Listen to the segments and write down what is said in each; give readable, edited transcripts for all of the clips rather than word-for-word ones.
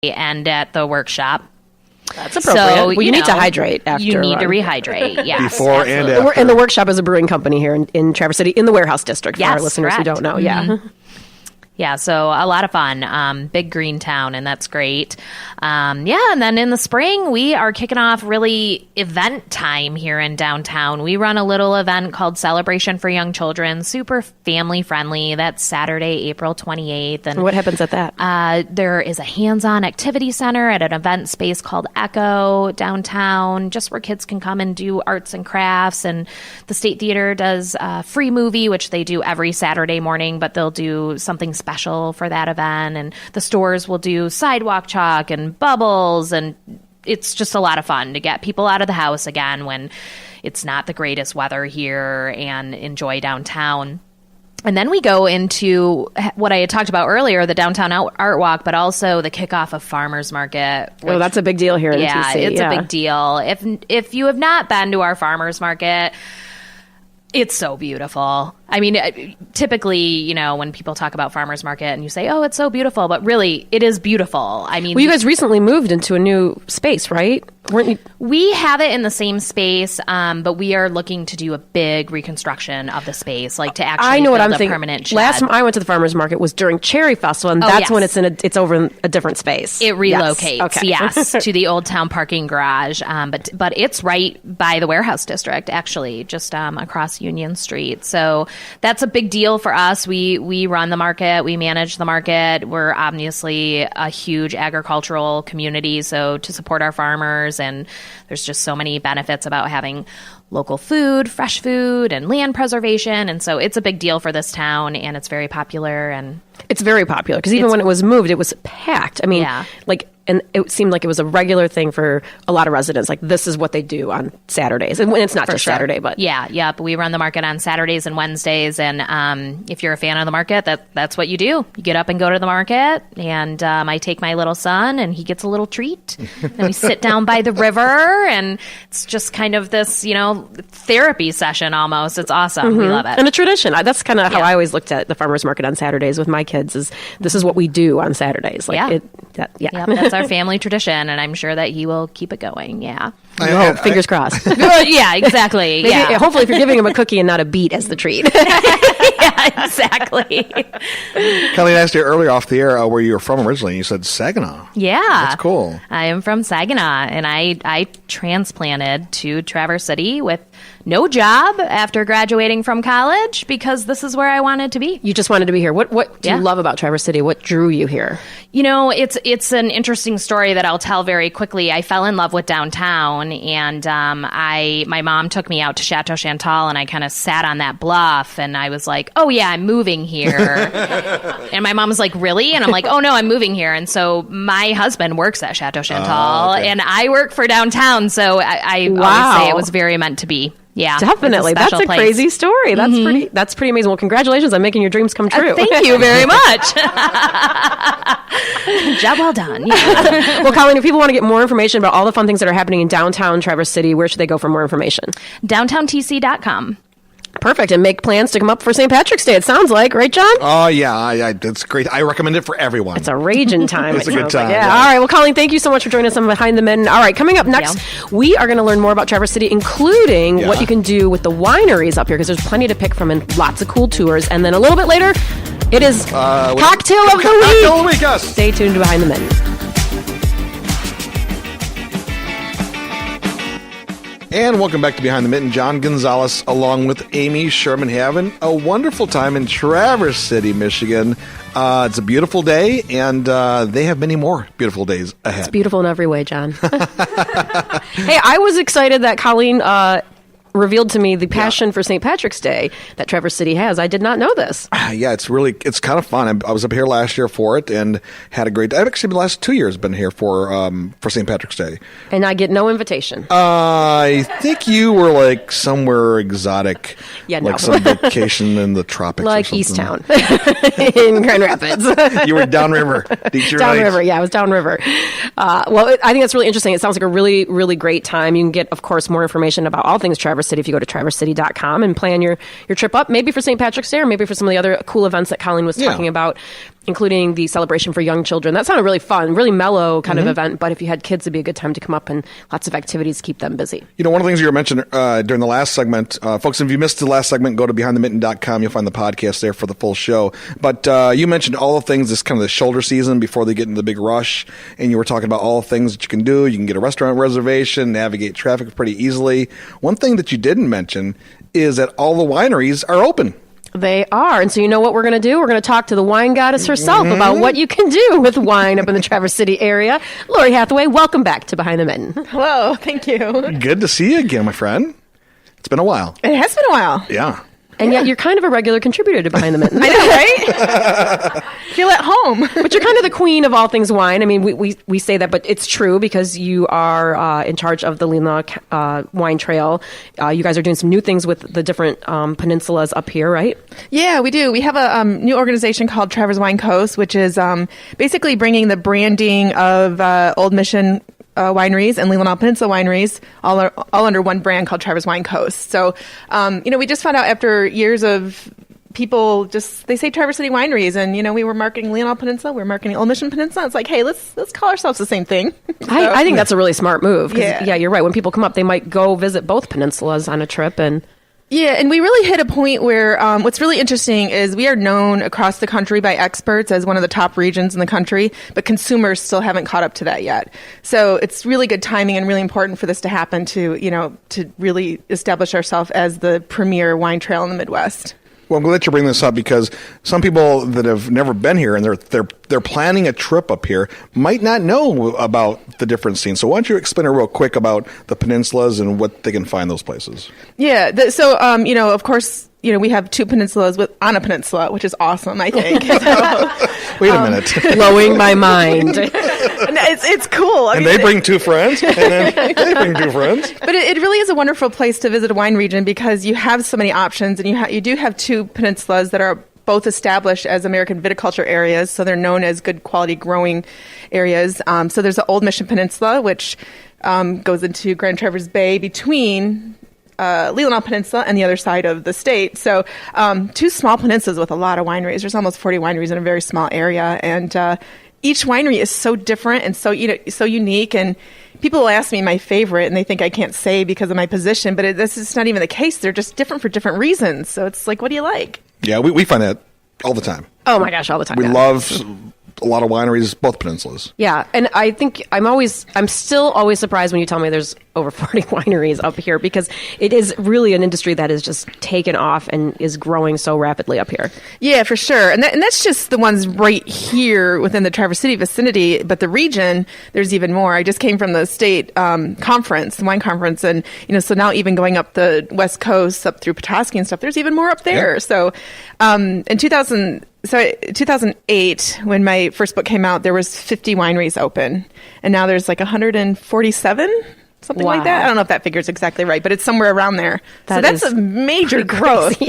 and at the workshop. That's appropriate. So, well, you need to hydrate after. You need to rehydrate, yes. Before and after. And the workshop is a brewing company here in Traverse City, in the Warehouse District, for our listeners who don't know. Mm-hmm. Yeah, so a lot of fun. Big green town, and that's great. And then in the spring, we are kicking off really event time here in downtown. We run a little event called Celebration for Young Children, super family-friendly. That's Saturday, April 28th. And what happens at that? There is a hands-on activity center at an event space called Echo downtown, just where kids can come and do arts and crafts. And the State Theater does a free movie, which they do every Saturday morning, but they'll do something special for that event, and the stores will do sidewalk chalk and bubbles, and it's just a lot of fun to get people out of the house again when it's not the greatest weather here and enjoy downtown. And then we go into what I had talked about earlier, the downtown art walk, but also the kickoff of Farmers Market. Which, that's a big deal here in TC. It's a big deal. If you have not been to our Farmers Market, it's so beautiful. I mean, typically, when people talk about farmers market and you say, oh, it's so beautiful, but really it is beautiful. I mean, well, you guys recently moved into a new space, right? Weren't you? We have it in the same space, but we are looking to do a big reconstruction of the space, like to actually build a permanent shed. Last time I went to the farmers market was during Cherry Festival, and that's when it's over in a different space. It relocates, yes, to the Old Town parking garage, but it's right by the Warehouse District, actually, just across Union Street. So that's a big deal for us. We run the market. We manage the market. We're obviously a huge agricultural community, so to support our farmers, and there's just so many benefits about having local food, fresh food, and land preservation. And so it's a big deal for this town, and it's very popular. And it's very popular because even when it was moved, it was packed. I mean, and it seemed like it was a regular thing for a lot of residents. Like, this is what they do on Saturdays. And it's not just Saturday, but... But we run the market on Saturdays and Wednesdays. And if you're a fan of the market, that's what you do. You get up and go to the market. And I take my little son, and he gets a little treat. And we sit down by the river. And it's just kind of this, therapy session almost. It's awesome. We love it. And a tradition. That's kind of how I always looked at the farmers market on Saturdays with my kids. This is what we do on Saturdays. Like that's our family tradition, and I'm sure that he will keep it going. Yeah. Fingers crossed. Yeah, exactly. Maybe, hopefully, if you're giving him a cookie and not a beet as the treat. Yeah, exactly. Colleen asked you earlier off the air where you were from originally. You said Saginaw. Yeah. That's cool. I am from Saginaw, and I transplanted to Traverse City with no job after graduating from college because this is where I wanted to be. You just wanted to be here. What do you love about Traverse City? What drew you here? It's an interesting story that I'll tell very quickly. I fell in love with downtown, and my mom took me out to Chateau Chantal, and I kind of sat on that bluff, and I was like, oh yeah, I'm moving here. And my mom was like, really? And I'm like, oh no, I'm moving here. And so my husband works at Chateau Chantal, and I work for downtown, so I always say it was very meant to be. Yeah, definitely. That's a crazy story. That's pretty amazing. Well, congratulations on making your dreams come true. Thank you very much. Job well done. Yeah. Well, Colleen, if people want to get more information about all the fun things that are happening in downtown Traverse City, where should they go for more information? DowntownTC.com. Perfect. And make plans to come up for St. Patrick's Day, it sounds like. Right, John? Oh, yeah. That's great. I recommend it for everyone. It's a raging time. It's a good time. Yeah. All right. Well, Colleen, thank you so much for joining us on Behind the Mitten. All right. Coming up next, we are going to learn more about Traverse City, including what you can do with the wineries up here, because there's plenty to pick from and lots of cool tours. And then a little bit later, it is Cocktail of the Week. Cocktail of the Week, yes. Stay tuned to Behind the Mitten. And welcome back to Behind the Mitten. John Gonzalez along with Amy Sherman having a wonderful time in Traverse City, Michigan. It's a beautiful day, and they have many more beautiful days ahead. It's beautiful in every way, John. Hey, I was excited that Colleen revealed to me the passion for St. Patrick's Day that Traverse City has. I did not know this. Yeah, it's kind of fun. I was up here last year for it and had a great day. I've actually the last 2 years been here for St. Patrick's Day. And I get no invitation. I think you were like somewhere exotic. Yeah, like some vacation in the tropics like or something. Easttown in Grand Rapids. You were downriver. Downriver, yeah, I was downriver. Well, I think that's really interesting. It sounds like a really, really great time. You can get, of course, more information about all things Traverse City if you go to traversecity.com and plan your trip up, maybe for St. Patrick's Day or maybe for some of the other cool events that Colleen was talking about. including the celebration for young children. That sounded really fun, really mellow kind of event. But if you had kids, it'd be a good time to come up and lots of activities to keep them busy. One of the things you mentioned during the last segment, folks, if you missed the last segment, go to BehindTheMitten.com. You'll find the podcast there for the full show. But you mentioned all the things, this kind of the shoulder season before they get into the big rush. And you were talking about all the things that you can do. You can get a restaurant reservation, navigate traffic pretty easily. One thing that you didn't mention is that all the wineries are open. They are. And so you know what we're going to do? We're going to talk to the wine goddess herself about what you can do with wine up in the Traverse City area. Lorri Hathaway, welcome back to Behind the Mitten. Hello. Thank you. Good to see you again, my friend. It's been a while. It has been a while. Yeah. And yet you're kind of a regular contributor to Behind the Mitten. I know, right? Feel at home. But you're kind of the queen of all things wine. I mean, we say that, but it's true because you are in charge of the Leelanau Wine Trail. You guys are doing some new things with the different peninsulas up here, right? Yeah, we do. We have a new organization called Traverse Wine Coast, which is basically bringing the branding of Old Mission wineries and Leelanau Peninsula wineries all under one brand called Traverse Wine Coast. So, we just found out after years of people they say Traverse City wineries, and we were marketing Leelanau Peninsula, we were marketing Old Mission Peninsula. It's like, hey, let's call ourselves the same thing. I think that's a really smart move. Yeah, you're right. When people come up, they might go visit both peninsulas on a trip and. Yeah, and we really hit a point where what's really interesting is we are known across the country by experts as one of the top regions in the country, but consumers still haven't caught up to that yet. So it's really good timing and really important for this to happen to really establish ourselves as the premier wine trail in the Midwest. Well, I'm glad you bring this up because some people that have never been here and they're planning a trip up here might not know about the different scenes. So why don't you explain real quick about the peninsulas and what they can find those places? Yeah. Of course, we have two peninsulas on a peninsula, which is awesome, I think. Wait a minute. Blowing my mind. It's cool. They bring two friends, and then they bring two friends. But it really is a wonderful place to visit a wine region because you have so many options, and you do have two peninsulas that are both established as American viticulture areas, so they're known as good quality growing areas. So there's the Old Mission Peninsula, which goes into Grand Traverse Bay between Leelanau Peninsula and the other side of the state. So two small peninsulas with a lot of wineries. There's almost 40 wineries in a very small area, and each winery is so different and so unique. And people will ask me my favorite, and they think I can't say because of my position, but this is not even the case. They're just different for different reasons. So it's like, what do you like? Yeah, we find that all the time. Oh my gosh, all the time. We love a lot of wineries, both peninsulas. Yeah, and I think I'm still always surprised when you tell me there's over 40 wineries up here because it is really an industry that is just taken off and is growing so rapidly up here. Yeah, for sure. And that's just the ones right here within the Traverse City vicinity. But the region, there's even more. I just came from the state conference, the wine conference. And, so now even going up the West Coast, up through Petoskey and stuff, there's even more up there. Yeah. So in 2008, when my first book came out, there was 50 wineries open. And now there's like 147, something like that. I don't know if that figure is exactly right, but it's somewhere around there. So that's a major growth.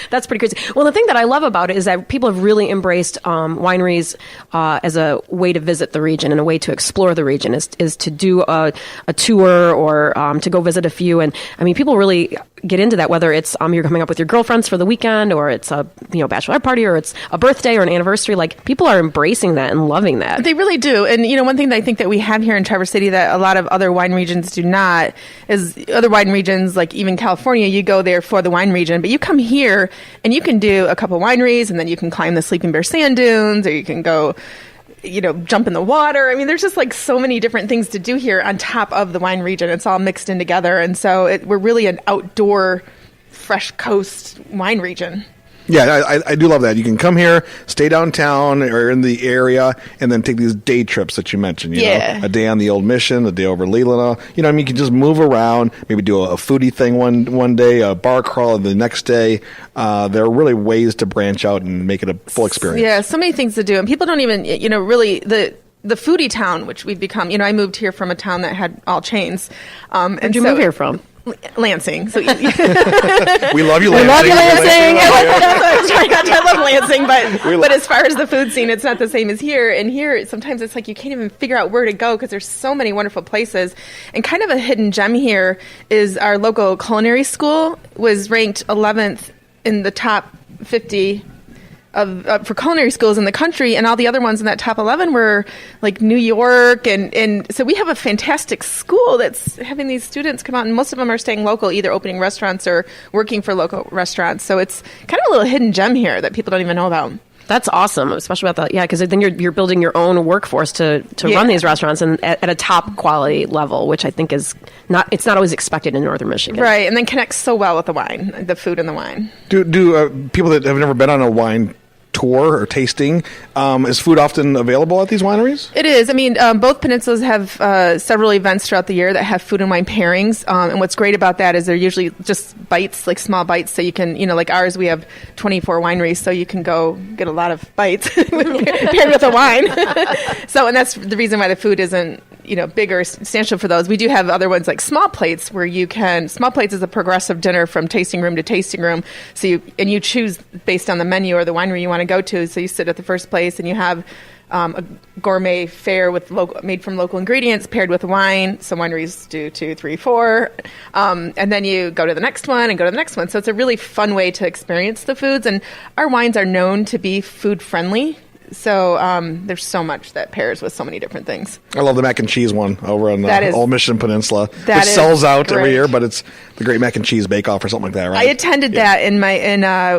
That's pretty crazy. Well, the thing that I love about it is that people have really embraced wineries as a way to visit the region and a way to explore the region is to do a tour or to go visit a few. And I mean, people really get into that, whether it's you're coming up with your girlfriends for the weekend or it's a bachelorette party or it's a birthday or an anniversary. Like, people are embracing that and loving that. They really do. And one thing that I think that we have here in Traverse City that a lot of other wine regions do not is other wine regions, like even California, you go there for the wine region, but you come here and you can do a couple wineries and then you can climb the Sleeping Bear sand dunes, or you can go jump in the water. I mean, there's just like so many different things to do here on top of the wine region. It's all mixed in together. And so we're really an outdoor, fresh coast wine region. Yeah, I do love that. You can come here, stay downtown or in the area, and then take these day trips that you mentioned. You know, a day on the Old Mission, a day over Leelanau. You can just move around, maybe do a foodie thing one day, a bar crawl the next day. There are really ways to branch out and make it a full experience. Yeah, so many things to do. And people don't even, really, the foodie town, which we've become, I moved here from a town that had all chains. Where'd you move here from? Lansing. So we love you, Lansing. We love you, Lansing. I love Lansing, but as far as the food scene, it's not the same as here. And here, sometimes it's like you can't even figure out where to go because there's so many wonderful places. And kind of a hidden gem here is our local culinary school was ranked 11th in the top 50 for culinary schools in the country, and all the other ones in that top 11 were like New York, and so we have a fantastic school that's having these students come out, and most of them are staying local, either opening restaurants or working for local restaurants. So it's kind of a little hidden gem here that people don't even know about. That's awesome, especially about that. Yeah, because then you're building your own workforce to run these restaurants and at a top quality level, which I think is not always expected in Northern Michigan. Right, and then connects so well with the wine, the food and the wine. Do people that have never been on a wine tour or tasting, is food often available at these wineries? It is. I mean, both peninsulas have several events throughout the year that have food and wine pairings. And what's great about that is they're usually just bites, like small bites. So you can, like ours, we have 24 wineries, so you can go get a lot of bites paired with a wine. And that's the reason why the food isn't, big or substantial for those. We do have other ones like small plates where small plates is a progressive dinner from tasting room to tasting room. So you choose based on the menu or the winery you want to go to. So you sit at the first place and you have a gourmet fare made from local ingredients paired with wine. Some wineries do 2, 3, 4. And then you go to the next one and go to the next one. So it's a really fun way to experience the foods. And our wines are known to be food friendly. So there's so much that pairs with so many different things. I love the mac and cheese one over on the Old Mission Peninsula. That sells out every year, but it's the Great Mac and Cheese Bake Off or something like that, right? I attended that in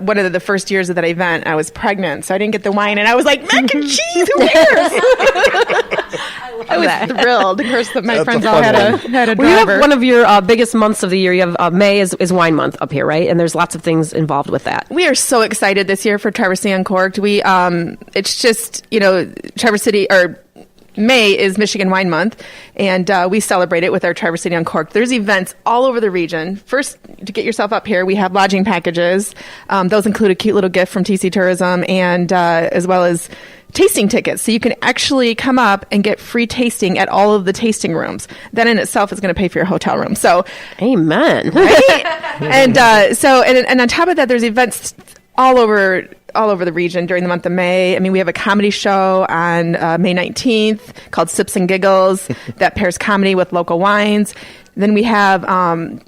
one of the first years of that event. I was pregnant, so I didn't get the wine, and I was like, mac and cheese, who cares? I was thrilled. Of course, my friends all had a driver. Well, you have one of your biggest months of the year. You have May is wine month up here, right? And there's lots of things involved with that. We are so excited this year for Traverse City Uncorked. It's just, Traverse City, or May is Michigan Wine Month, and we celebrate it with our Traverse City Uncorked. There's events all over the region. First, to get yourself up here, we have lodging packages. Those include a cute little gift from TC Tourism, and as well as tasting tickets. So you can actually come up and get free tasting at all of the tasting rooms. That in itself is going to pay for your hotel room. So, amen. Right? and on top of that, there's events all over the region during the month of May. I mean, we have a comedy show on May 19th called Sips and Giggles that pairs comedy with local wines. Then we have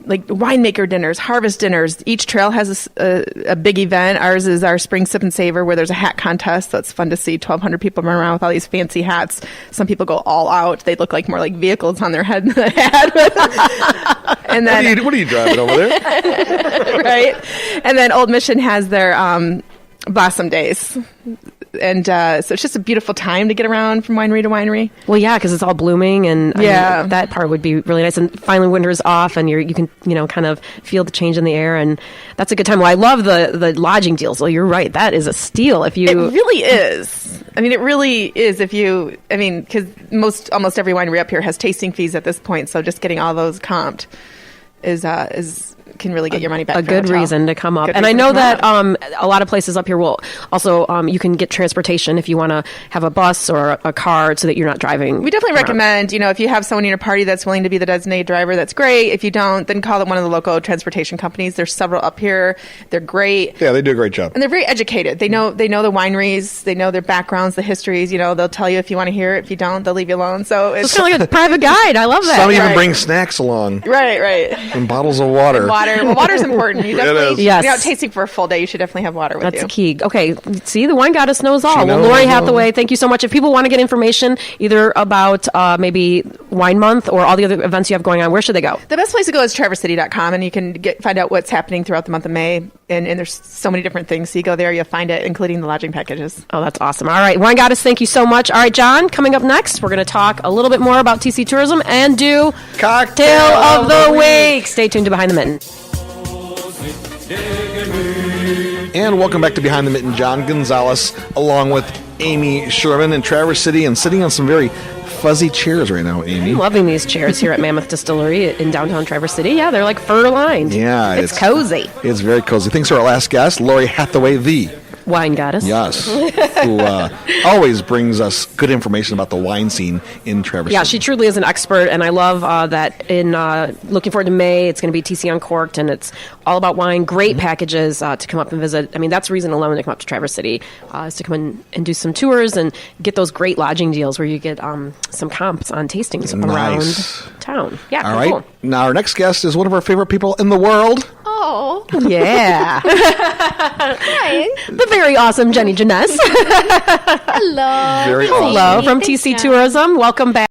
like winemaker dinners, harvest dinners. Each trail has a big event. Ours is our Spring Sip and Savor, where there's a hat contest. So it's fun to see 1,200 people run around with all these fancy hats. Some people go all out. They look like more like vehicles on their head than a hat. And then, what are you driving over there? Right. And then Old Mission has their Blossom Days. And so it's just a beautiful time to get around from winery to winery. Well, yeah, because it's all blooming, and I mean, that part would be really nice. And finally, winter's off, and you can kind of feel the change in the air, and that's a good time. Well, I love the lodging deals. Well, you're right, that is a steal. It really is. I mean, it really is. Because almost every winery up here has tasting fees at this point, so just getting all those comped is can really get your money back. A good reason to come up. And I know that a lot of places up here will also, you can get transportation if you want to have a bus or a car so that you're not driving. We definitely recommend, if you have someone in your party that's willing to be the designated driver, that's great. If you don't, then call one of the local transportation companies. There's several up here. They're great. Yeah, they do a great job. And they're very educated. They know the wineries. They know their backgrounds, the histories. They'll tell you if you want to hear it. If you don't, they'll leave you alone. So it's kind of like a private guide. I love that. Some even bring snacks along. Right. And bottles of water. Well, water's important. You definitely, yes. Tasting for a full day, you should definitely have water with you. That's key. Okay, see, the wine goddess knows all. She knows Lorri Hathaway, thank you so much. If people want to get information either about maybe Wine Month or all the other events you have going on, where should they go? The best place to go is traversity.com, and you can find out what's happening throughout the month of May. And there's so many different things. So you go there, you'll find it, including the lodging packages. Oh, that's awesome. All right, Wine Goddess, thank you so much. All right, John, coming up next, we're going to talk a little bit more about TC Tourism and do Cocktail of the Week. Stay tuned to Behind the Mitten. And welcome back to Behind the Mitten. John Gonzalez, along with Amy Sherman in Traverse City, and sitting on some very fuzzy chairs right now, Amy. I'm loving these chairs here at Mammoth Distillery in downtown Traverse City. Yeah, they're like fur-lined. Yeah. It's cozy. It's very cozy. Thanks to our last guest, Lorri Hathaway, the Wine Goddess. Yes. Who always brings us good information about the wine scene in Traverse City. Yeah, she truly is an expert, and I love that in looking forward to May, it's going to be TC Uncorked, and it's all about wine. Great packages to come up and visit. I mean, that's reason alone to come up to Traverse City, is to come in and do some tours and get those great lodging deals where you get some comps on tastings around town. Yeah, all right. Cool. Now, our next guest is one of our favorite people in the world. Oh. Yeah. Hi. The very awesome Jenny Jenness. Hello. Very Hello awesome. from Thanks, TC Jen. Tourism. Welcome back.